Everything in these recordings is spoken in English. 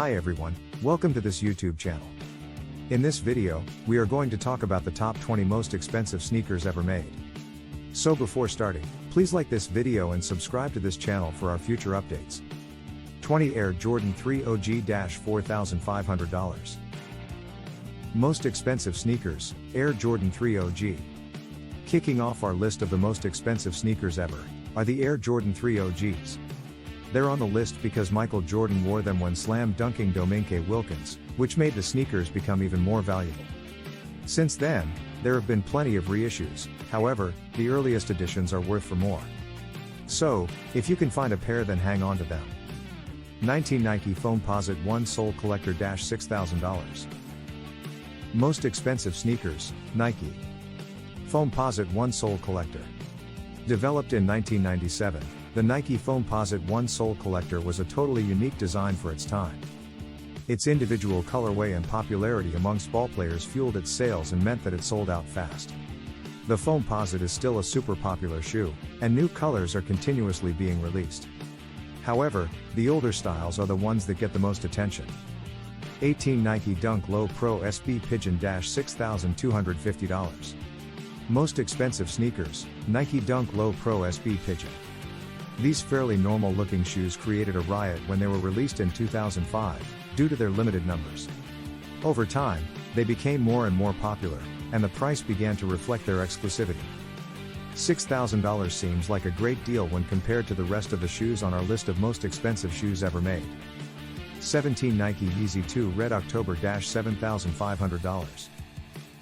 Hi everyone, welcome to this YouTube channel. In this video, we are going to talk about the top 20 most expensive sneakers ever made. So before starting, please like this video and subscribe to this channel for our future updates. 20 Air Jordan 3 OG $4,500. Most expensive sneakers, Air Jordan 3 OG. Kicking off our list of the most expensive sneakers ever, are the Air Jordan 3 OGs. They're on the list because Michael Jordan wore them when slam dunking Dominique Wilkins, which made the sneakers become even more valuable. Since then, there have been plenty of reissues, however, the earliest editions are worth for more. So, if you can find a pair, then hang on to them. 19 Nike Foamposite 1 Sole Collector $6,000. Most expensive sneakers, Nike Foamposite 1 Sole Collector. Developed in 1997, the Nike Foamposite 1 Sole Collector was a totally unique design for its time. Its individual colorway and popularity amongst ballplayers fueled its sales and meant that it sold out fast. The Foamposite is still a super popular shoe, and new colors are continuously being released. However, the older styles are the ones that get the most attention. 18 Nike Dunk Low Pro SB Pigeon $6,250. Most expensive sneakers, Nike Dunk Low Pro SB Pigeon. These fairly normal looking shoes created a riot when they were released in 2005, due to their limited numbers. Over time, they became more and more popular, and the price began to reflect their exclusivity. $6,000 seems like a great deal when compared to the rest of the shoes on our list of most expensive shoes ever made. 17 Nike Yeezy 2 Red October $7,500.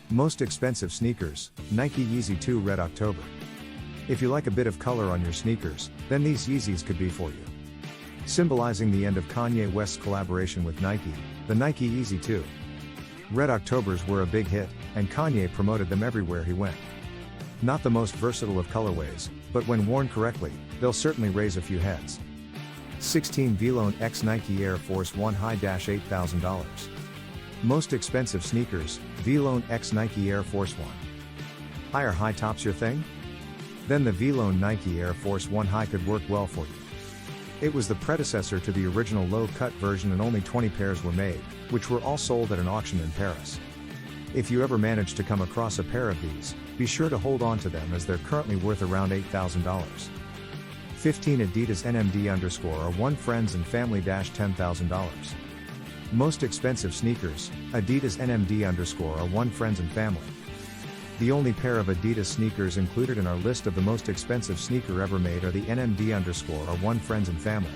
Most expensive sneakers, Nike Yeezy 2 Red October. If you like a bit of color on your sneakers, then these Yeezys could be for you. Symbolizing the end of Kanye West's collaboration with Nike, the Nike Yeezy 2 Red Octobers were a big hit, and Kanye promoted them everywhere he went. Not the most versatile of colorways, but when worn correctly, they'll certainly raise a few heads. 16 Vlone X Nike Air Force 1 High $8,000. Most expensive sneakers, Vlone X Nike Air Force 1. Higher high tops your thing? Then the Vlone Nike Air Force 1 High could work well for you. It was the predecessor to the original low-cut version, and only 20 pairs were made, which were all sold at an auction in Paris. If you ever manage to come across a pair of these, be sure to hold on to them as they're currently worth around $8,000. 15 Adidas NMD_1 Friends and Family $10,000. Most expensive sneakers, Adidas NMD_1 Friends and Family. The only pair of Adidas sneakers included in our list of the most expensive sneaker ever made are the NMD_1 Friends and Family.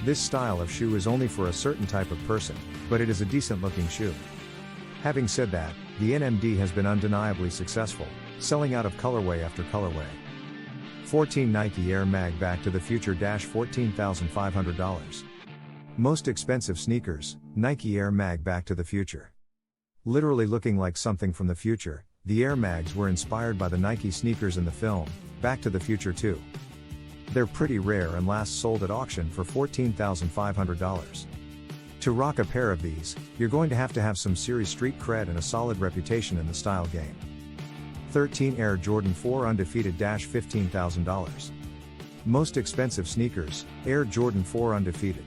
This style of shoe is only for a certain type of person, but it is a decent looking shoe. Having said that, the NMD has been undeniably successful, selling out of colorway after colorway. 14 Nike Air Mag Back to the Future $14,500. Most expensive sneakers, Nike Air Mag Back to the Future. Literally looking like something from the future, the Air Mags were inspired by the Nike sneakers in the film, Back to the Future 2. They're pretty rare and last sold at auction for $14,500. To rock a pair of these, you're going to have some serious street cred and a solid reputation in the style game. 13 Air Jordan 4 Undefeated $15,000. Most expensive sneakers, Air Jordan 4 Undefeated.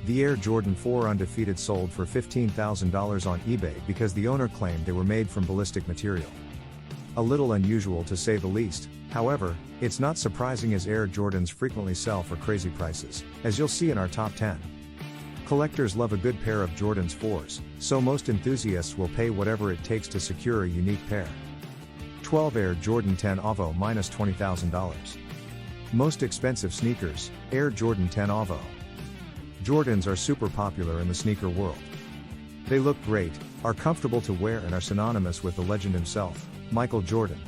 The Air Jordan 4 Undefeated sold for $15,000 on eBay because the owner claimed they were made from ballistic material. A little unusual to say the least, however, it's not surprising as Air Jordans frequently sell for crazy prices, as you'll see in our top 10. Collectors love a good pair of Jordan's 4s, so most enthusiasts will pay whatever it takes to secure a unique pair. 12 Air Jordan 10 Avo $20,000. Most expensive sneakers, Air Jordan 10 Avo. Jordans are super popular in the sneaker world. They look great, are comfortable to wear, and are synonymous with the legend himself, Michael Jordan.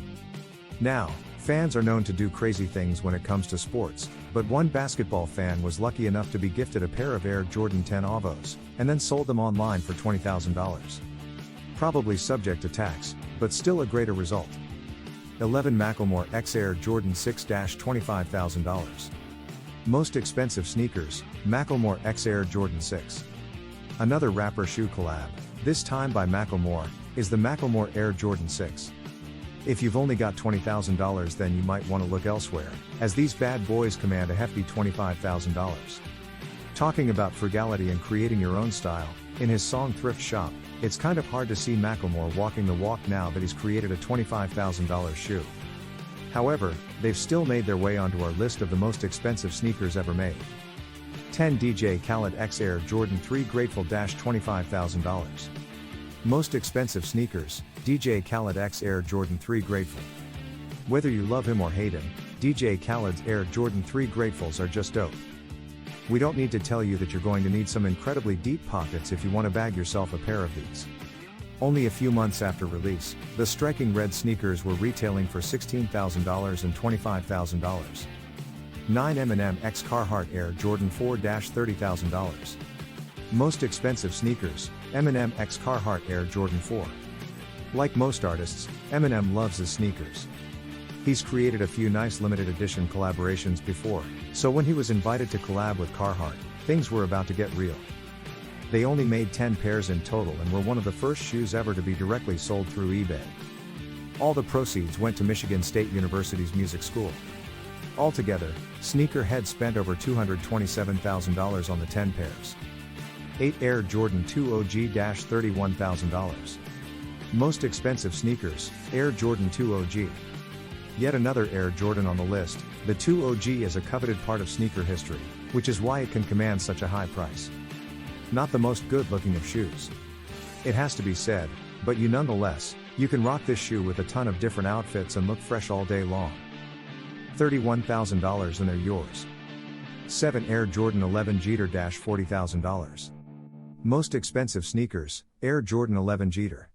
Now, fans are known to do crazy things when it comes to sports, but one basketball fan was lucky enough to be gifted a pair of Air Jordan 10 Avos, and then sold them online for $20,000. Probably subject to tax, but still a greater result. 11 Macklemore X Air Jordan 6 $25,000. Most expensive sneakers, Macklemore X Air Jordan 6. Another rapper shoe collab, this time by Macklemore, is the Macklemore Air Jordan 6. If you've only got $20,000, then you might want to look elsewhere, as these bad boys command a hefty $25,000. Talking about frugality and creating your own style, in his song Thrift Shop, it's kind of hard to see Macklemore walking the walk now that he's created a $25,000 shoe. However, they've still made their way onto our list of the most expensive sneakers ever made. 10 DJ Khaled X Air Jordan 3 Grateful $25,000. Most expensive sneakers, DJ Khaled X Air Jordan 3 Grateful. Whether you love him or hate him, DJ Khaled's Air Jordan 3 Gratefuls are just dope. We don't need to tell you that you're going to need some incredibly deep pockets if you want to bag yourself a pair of these. Only a few months after release, the striking red sneakers were retailing for $16,000 and $25,000. 9 Eminem X Carhartt Air Jordan 4 $30,000. Most expensive sneakers, Eminem X Carhartt Air Jordan 4. Like most artists, Eminem loves his sneakers. He's created a few nice limited edition collaborations before, so when he was invited to collab with Carhartt, things were about to get real. They only made 10 pairs in total and were one of the first shoes ever to be directly sold through eBay. All the proceeds went to Michigan State University's music school. Altogether, sneakerheads spent over $227,000 on the 10 pairs. 8 Air Jordan 2 OG $31,000. Most expensive sneakers, Air Jordan 2 OG. Yet another Air Jordan on the list, the 2 OG is a coveted part of sneaker history, which is why it can command such a high price. Not the most good-looking of shoes. It has to be said, but nonetheless, you can rock this shoe with a ton of different outfits and look fresh all day long. $31,000 and they're yours. 7 Air Jordan 11 Jeter $40,000. Most expensive sneakers, Air Jordan 11 Jeter.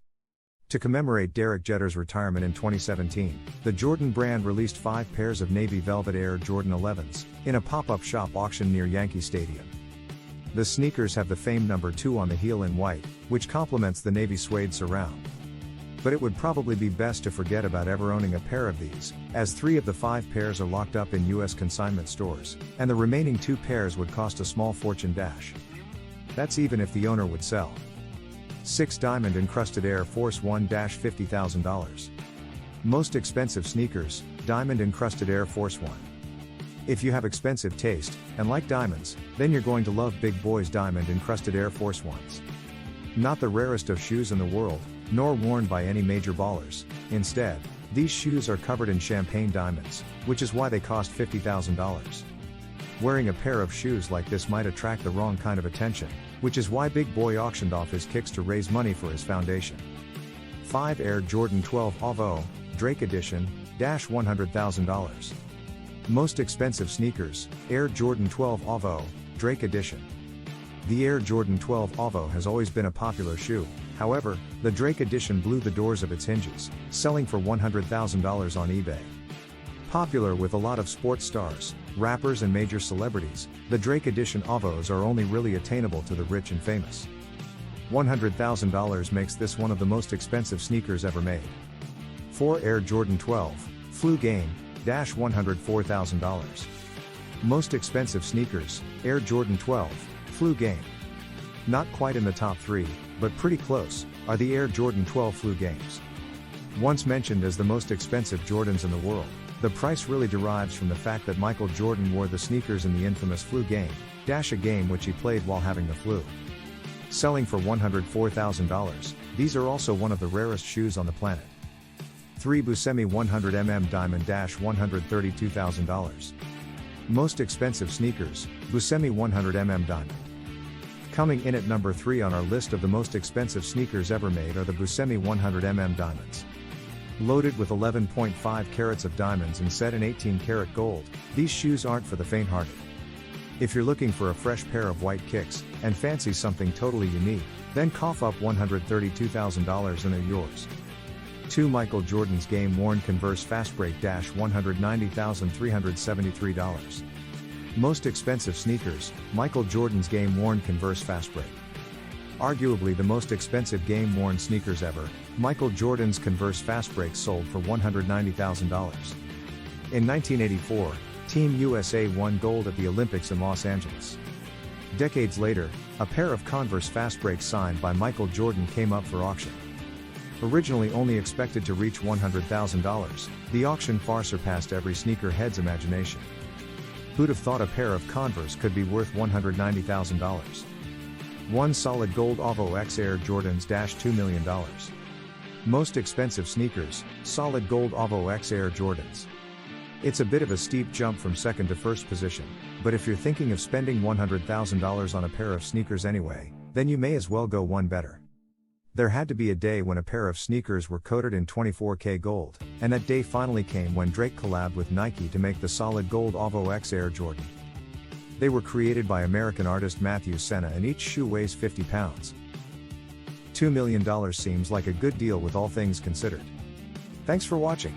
To commemorate Derek Jeter's retirement in 2017, the Jordan brand released 5 pairs of navy velvet Air Jordan 11s, in a pop-up shop auction near Yankee Stadium. The sneakers have the famed number 2 on the heel in white, which complements the navy suede surround. But it would probably be best to forget about ever owning a pair of these, as 3 of the 5 pairs are locked up in US consignment stores, and the remaining 2 pairs would cost a small fortune dash. That's even if the owner would sell. 6 Diamond Encrusted Air Force 1 $50,000. Most expensive sneakers, Diamond Encrusted Air Force 1. If you have expensive taste, and like diamonds, then you're going to love Big Boy's Diamond Encrusted Air Force 1s. Not the rarest of shoes in the world, nor worn by any major ballers. Instead, these shoes are covered in champagne diamonds, which is why they cost $50,000. Wearing a pair of shoes like this might attract the wrong kind of attention, which is why Big Boy auctioned off his kicks to raise money for his foundation. 5 Air Jordan 12 OVO, Drake Edition, $100,000. Most expensive sneakers, Air Jordan 12 OVO, Drake Edition. The Air Jordan 12 OVO has always been a popular shoe, however, the Drake Edition blew the doors of its hinges, selling for $100,000 on eBay. Popular with a lot of sports stars, rappers and major celebrities, the Drake Edition OVOs are only really attainable to the rich and famous. $100,000 makes this one of the most expensive sneakers ever made. 4 Air Jordan 12, Flu Game, $104,000. Most expensive sneakers, Air Jordan 12, Flu Game. Not quite in the top 3, but pretty close, are the Air Jordan 12 Flu Games. Once mentioned as the most expensive Jordans in the world, the price really derives from the fact that Michael Jordan wore the sneakers in the infamous Flu Game, a game which he played while having the flu. Selling for $104,000, these are also one of the rarest shoes on the planet. 3 Buscemi 100mm Diamond $132,000. Most expensive sneakers, Buscemi 100mm Diamond. Coming in at number 3 on our list of the most expensive sneakers ever made are the Buscemi 100mm Diamonds. Loaded with 11.5 carats of diamonds and set in 18 karat gold, these shoes aren't for the faint-hearted. If you're looking for a fresh pair of white kicks, and fancy something totally unique, then cough up $132,000 and they're yours. 2 Michael Jordan's game-worn Converse Fastbreak $190,373. Most expensive sneakers, Michael Jordan's game-worn Converse Fastbreak. Arguably the most expensive game-worn sneakers ever, Michael Jordan's Converse Fastbreak sold for $190,000. In 1984, Team USA won gold at the Olympics in Los Angeles. Decades later, a pair of Converse Fastbreaks signed by Michael Jordan came up for auction. Originally only expected to reach $100,000, the auction far surpassed every sneakerhead's imagination. Who'd have thought a pair of Converse could be worth $190,000? One solid gold Avo X Air Jordans $2 million. Most expensive sneakers, solid gold Avo X Air Jordans. It's a bit of a steep jump from second to first position, but if you're thinking of spending $100,000 on a pair of sneakers anyway, then you may as well go one better. There had to be a day when a pair of sneakers were coated in 24K gold, and that day finally came when Drake collabed with Nike to make the solid gold Avo X Air Jordan. They were created by American artist Matthew Senna and each shoe weighs 50 pounds. $2 million seems like a good deal with all things considered. Thanks for watching.